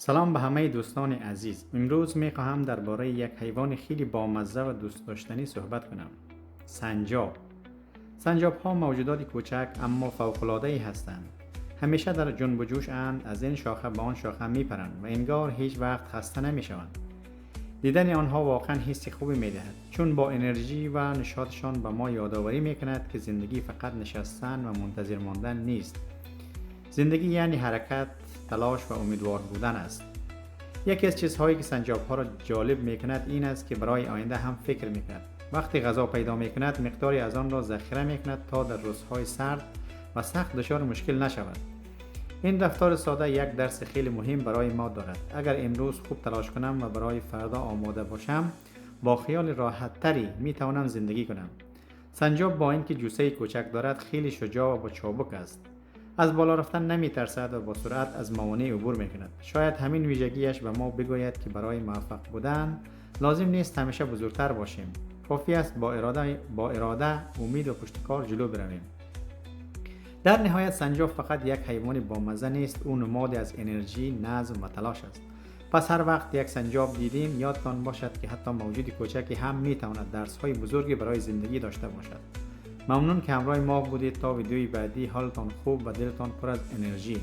سلام به همه دوستان عزیز. امروز می خواهم درباره یک حیوان خیلی بامزه و دوست داشتنی صحبت کنم. سنجاب. سنجاب ها موجودات کوچک اما فوق العاده ای هستند. همیشه در جنب و جوش اند، از این شاخه به آن شاخه می پرند و انگار هیچ وقت خسته نمی شوند. دیدن آنها واقعا حس خوبی می دهد، چون با انرژی و نشاطشان به ما یادآوری می کند که زندگی فقط نشستن و منتظر ماندن نیست. زندگی یعنی حرکت، تلاش و امیدوار بودن است. یکی از چیزهایی که سنجاب ها را جالب می کند این است که برای آینده هم فکر می کند. وقتی غذا پیدا می کند مقداری از آن را ذخیره می کند تا در روزهای سرد و سخت دچار مشکل نشود. این رفتار ساده یک درس خیلی مهم برای ما دارد. اگر امروز خوب تلاش کنم و برای فردا آماده باشم، با خیال راحت تری می توانم زندگی کنم. سنجاب با اینکه جوسه کوچک دارد خیلی شجاع و با چابک است. از بالا رفتن نمی ترسد و با سرعت از موانع عبور می کند. شاید همین ویژگیش به ما بگوید که برای موفق بودن لازم نیست همیشه بزرگتر باشیم. کافی است با اراده، امید و پشتکار جلو برویم. در نهایت سنجاب فقط یک حیوان بامزه نیست، او نمادی از انرژی، نظم و تلاش است. پس هر وقت یک سنجاب دیدین یادتان باشد که حتی موجود کوچکی هم می تواند درس‌های بزرگی برای زندگی داشته باشد. ممنون که همراه ما بودید. تا ویدیوی بعدی حالتان خوب و دلتان پر از انرژی.